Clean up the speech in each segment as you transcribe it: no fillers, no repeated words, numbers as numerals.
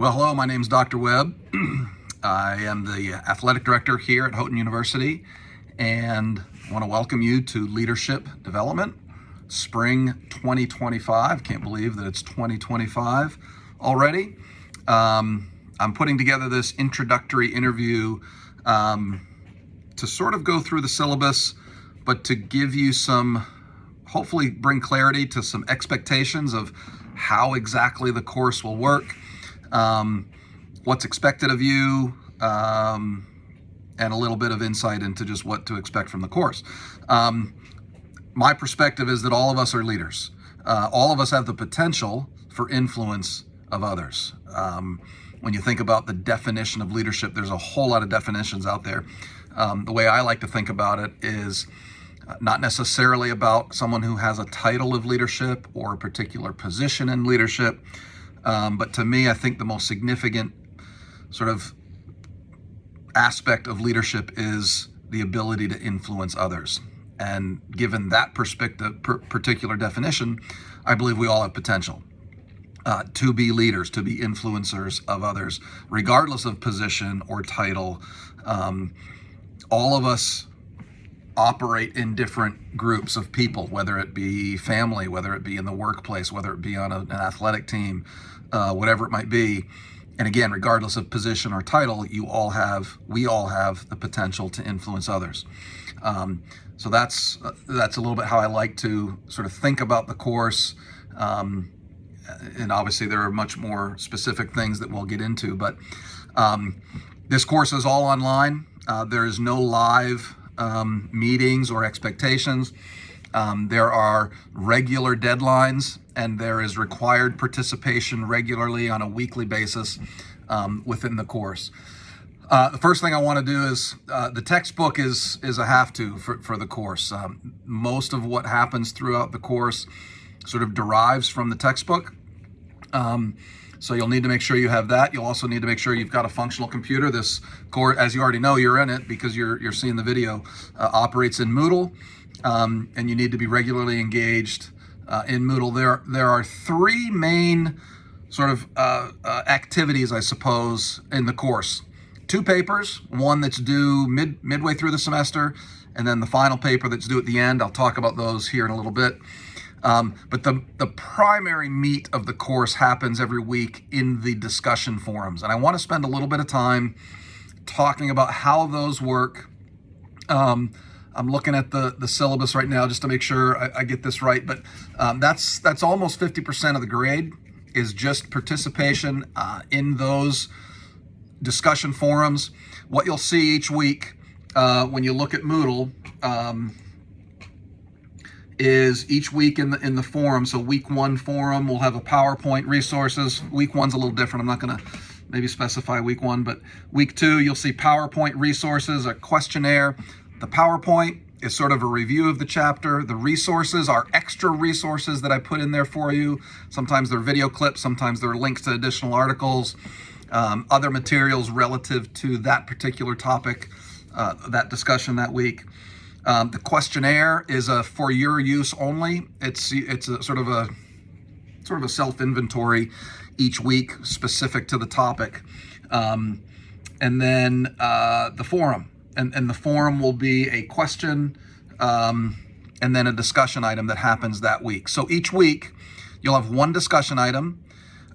Well, hello, my name is Dr. Webb. I am the athletic director here at Houghton University, and I want to welcome you to Leadership Development, Spring 2025. Can't believe that it's 2025 already. I'm putting together this introductory interview to sort of go through the syllabus, but to give you some, hopefully bring clarity to some expectations of how exactly the course will work. What's expected of you, and a little bit of insight into just what to expect from the course. My perspective is that all of us are leaders. All of us have the potential for influence of others. When you think about the definition of leadership, there's a whole lot of definitions out there. The way I like to think about it is not necessarily about someone who has a title of leadership or a particular position in leadership. But to me, I think the most significant sort of aspect of leadership is the ability to influence others. And given that perspective, particular definition, I believe we all have potential to be leaders, to be influencers of others, regardless of position or title. All of us operate in different groups of people, whether it be family, whether it be in the workplace, whether it be on an athletic team, whatever it might be. And again, regardless of position or title, we all have the potential to influence others. So that's a little bit how I like to sort of think about the course. And obviously there are much more specific things that we'll get into, but this course is all online. There is no live meetings or expectations. There are regular deadlines, and there is required participation regularly on a weekly basis within the course. The first thing I want to do is the textbook is a have-to for the course. Most of what happens throughout the course sort of derives from the textbook. So you'll need to make sure you have that. You'll also need to make sure you've got a functional computer. This course, as you already know, you're in it because you're seeing the video, operates in Moodle, and you need to be regularly engaged in Moodle. There are three main sort of activities, I suppose, in the course. Two papers, one that's due midway through the semester, and then the final paper that's due at the end. I'll talk about those here in a little bit. But the primary meat of the course happens every week in the discussion forums. And I want to spend a little bit of time talking about how those work. I'm looking at the syllabus right now just to make sure I get this right. But that's almost 50% of the grade is just participation in those discussion forums. What you'll see each week when you look at Moodle, is each week in the forum. So week one forum will have a PowerPoint resources. Week one's a little different. I'm not going to maybe specify week one, but week two, you'll see PowerPoint resources, a questionnaire. The PowerPoint is sort of a review of the chapter. The resources are extra resources that I put in there for you. Sometimes they're video clips, sometimes they're links to additional articles, other materials relative to that particular topic, that discussion that week. The questionnaire is for your use only. It's a sort of a self-inventory each week specific to the topic. And then the forum. And the forum will be a question and then a discussion item that happens that week. So each week you'll have one discussion item.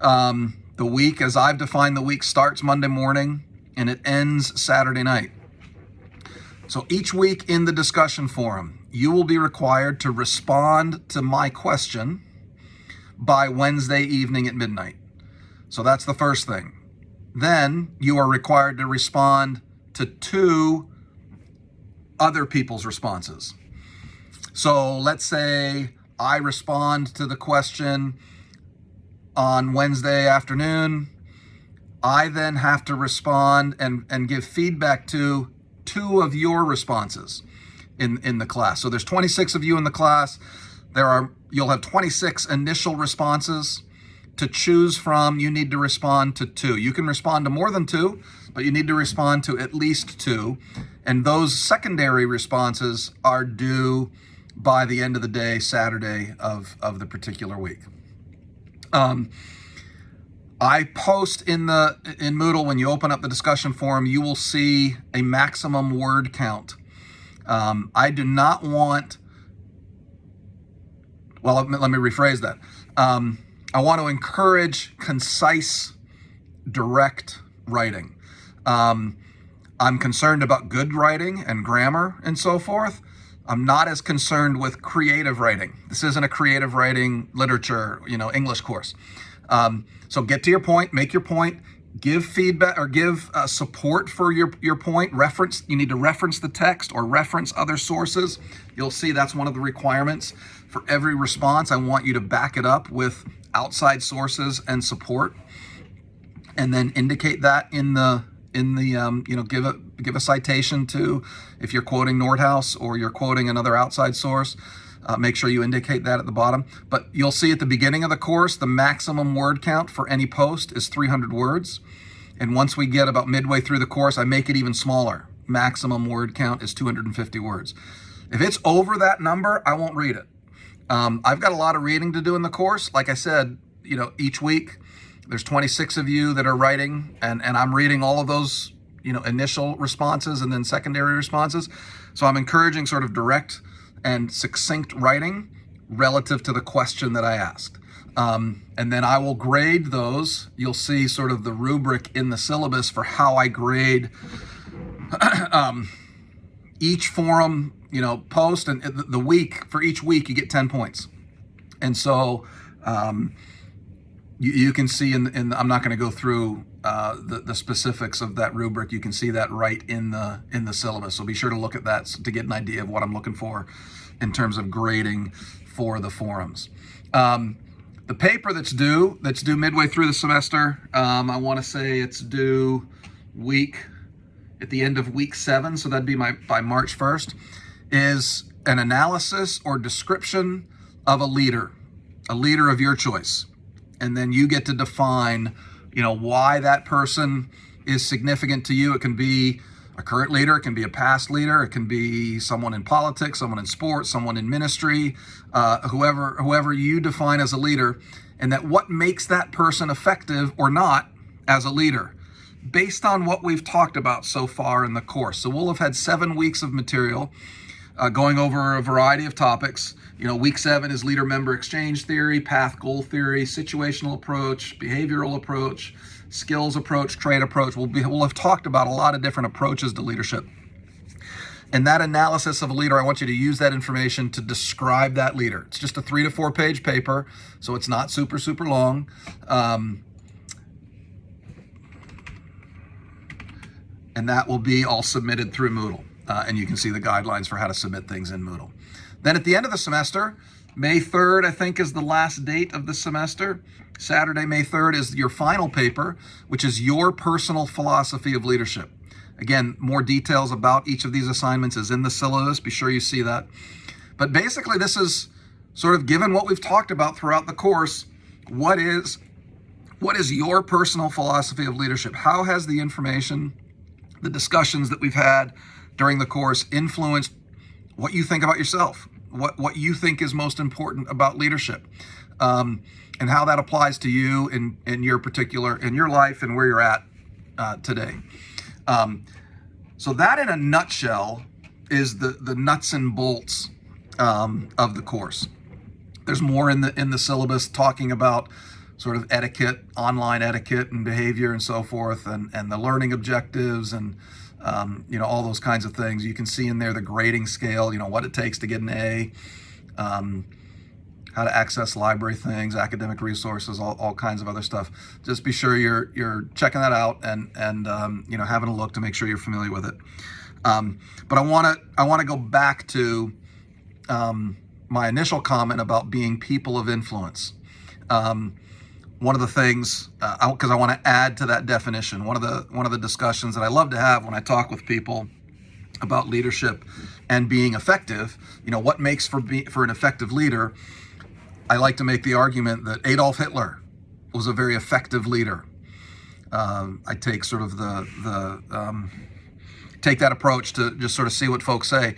The week, as I've defined the week, starts Monday morning and it ends Saturday night. So each week in the discussion forum, you will be required to respond to my question by Wednesday evening at midnight. So that's the first thing. Then you are required to respond to two other people's responses. So let's say I respond to the question on Wednesday afternoon. I then have to respond and give feedback to two of your responses in the class. So there's 26 of you in the class. You'll have 26 initial responses to choose from. You need to respond to two. You can respond to more than two, but you need to respond to at least two. And those secondary responses are due by the end of the day, Saturday of the particular week. I post in Moodle, when you open up the discussion forum, you will see a maximum word count. I do not want, well, let me rephrase that. I want to encourage concise, direct writing. I'm concerned about good writing and grammar and so forth. I'm not as concerned with creative writing. This isn't a creative writing literature, English course. So get to your point, make your point, give feedback or give support for your point. You need to reference the text or reference other sources. You'll see that's one of the requirements for every response. I want you to back it up with outside sources and support, and then indicate that in the give a citation to, if you're quoting Nordhaus or you're quoting another outside source. Make sure you indicate that at the bottom. But you'll see at the beginning of the course, the maximum word count for any post is 300 words. And once we get about midway through the course, I make it even smaller. Maximum word count is 250 words. If it's over that number, I won't read it. I've got a lot of reading to do in the course. Like I said, each week there's 26 of you that are writing, and I'm reading all of those, initial responses and then secondary responses. So I'm encouraging sort of direct and succinct writing relative to the question that I asked. And then I will grade those. You'll see sort of the rubric in the syllabus for how I grade each forum, post, and the week. For each week, you get 10 points. And so you can see I'm not going to go through the specifics of that rubric. You can see that right in the syllabus. So be sure to look at that to get an idea of what I'm looking for in terms of grading for the forums. The paper that's due midway through the semester, I want to say it's due at the end of week 7, so that'd be by March 1st, is an analysis or description of a leader of your choice. And then you get to define, why that person is significant to you. It can be a current leader, it can be a past leader, it can be someone in politics, someone in sports, someone in ministry, whoever you define as a leader, and that what makes that person effective or not as a leader, based on what we've talked about so far in the course. So we'll have had 7 weeks of material going over a variety of topics. Week 7 is leader-member exchange theory, path-goal theory, situational approach, behavioral approach, skills approach, trait approach. We'll have talked about a lot of different approaches to leadership. And that analysis of a leader, I want you to use that information to describe that leader. It's just a 3 to 4 page paper, so it's not super, super long. And that will be all submitted through Moodle. And you can see the guidelines for how to submit things in Moodle. Then at the end of the semester, May 3rd, I think, is the last date of the semester. Saturday, May 3rd, is your final paper, which is your personal philosophy of leadership. Again, more details about each of these assignments is in the syllabus. Be sure you see that. But basically, this is sort of, given what we've talked about throughout the course, what is your personal philosophy of leadership? How has the information, the discussions that we've had during the course influenced what you think about yourself, what you think is most important about leadership, and how that applies to you in your life and where you're at today. So that, in a nutshell, is the nuts and bolts of the course. There's more in the syllabus talking about sort of etiquette, online etiquette and behavior and so forth, and the learning objectives and all those kinds of things. You can see in there the grading scale, what it takes to get an A, how to access library things, academic resources, all kinds of other stuff. Just be sure you're checking that out and having a look to make sure you're familiar with it. But I want to go back to my initial comment about being people of influence. One of the things, because I want to add to that definition, one of the discussions that I love to have when I talk with people about leadership and being effective, what makes for an effective leader, I like to make the argument that Adolf Hitler was a very effective leader. I take sort of take that approach to just sort of see what folks say.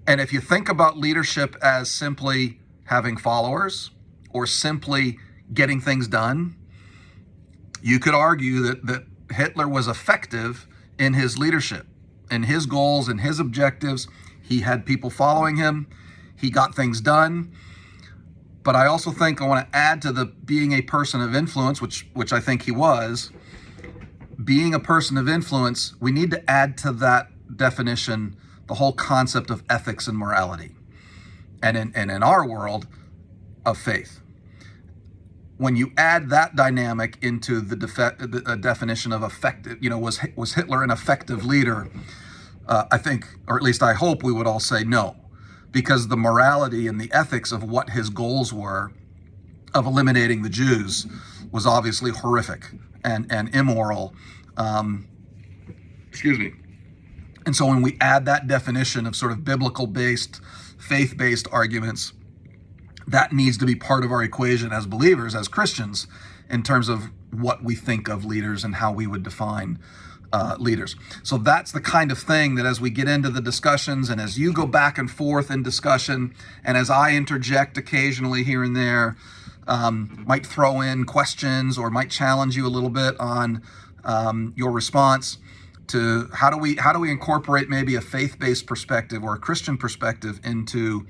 And if you think about leadership as simply having followers or simply getting things done, You could argue that Hitler was effective in his leadership, in his goals, and his objectives. He had people following him. He got things done. But I also think I want to add to the being a person of influence, which I think he was. Being a person of influence, we need to add to that definition the whole concept of ethics and morality. And in our world, of faith. When you add that dynamic into the definition of effective, was Hitler an effective leader? I think, or at least I hope, we would all say no, because the morality and the ethics of what his goals were of eliminating the Jews was obviously horrific and immoral. Excuse me. And so when we add that definition of sort of biblical-based, faith-based arguments, that needs to be part of our equation as believers, as Christians, in terms of what we think of leaders and how we would define leaders. So that's the kind of thing that as we get into the discussions and as you go back and forth in discussion and as I interject occasionally here and there, might throw in questions or might challenge you a little bit on your response to how do we incorporate maybe a faith-based perspective or a Christian perspective into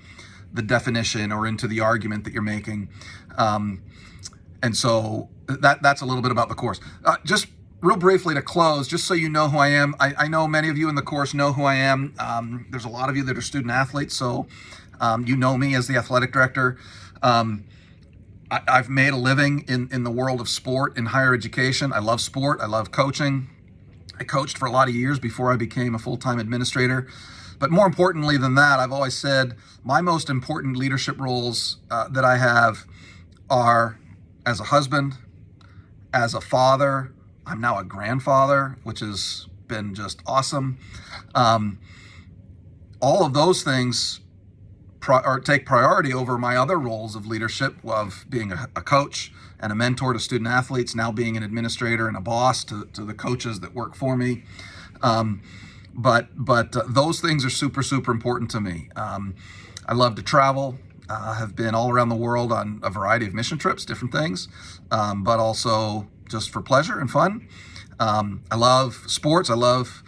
the definition or into the argument that you're making. And so that's a little bit about the course. Just real briefly to close, just so you know who I am. I know many of you in the course know who I am. There's a lot of you that are student athletes, so you know me as the athletic director. I've made a living in the world of sport, in higher education. I love sport. I love coaching. I coached for a lot of years before I became a full-time administrator. But more importantly than that, I've always said my most important leadership roles that I have are as a husband, as a father. I'm now a grandfather, which has been just awesome. All of those things take priority over my other roles of leadership, of being a coach and a mentor to student athletes, now being an administrator and a boss to the coaches that work for me. But those things are super, super important to me. I love to travel. Have been all around the world on a variety of mission trips, different things, but also just for pleasure and fun. I love sports. I love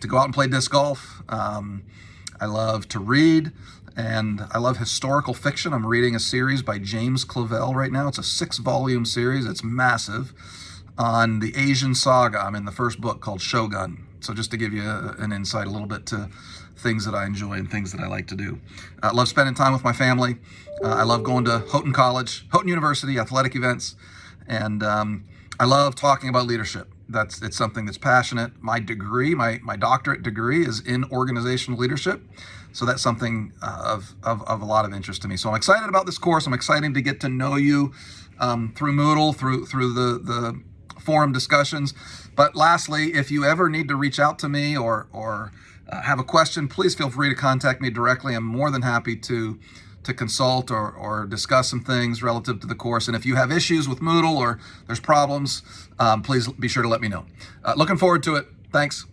to go out and play disc golf. I love to read, and I love historical fiction. I'm reading a series by James Clavell right now. It's a 6-volume series. It's massive, on the Asian saga. I'm in the first book called Shogun. So just to give you an insight a little bit to things that I enjoy and things that I like to do. I love spending time with my family. I love going to Houghton College, Houghton University, athletic events. And I love talking about leadership. It's something that's passionate. My degree, my doctorate degree is in organizational leadership. So that's something of a lot of interest to me. So I'm excited about this course. I'm excited to get to know you through Moodle, through the forum discussions. But lastly, if you ever need to reach out to me or have a question, please feel free to contact me directly. I'm more than happy to consult or discuss some things relative to the course. And if you have issues with Moodle or there's problems, please be sure to let me know. Looking forward to it. Thanks.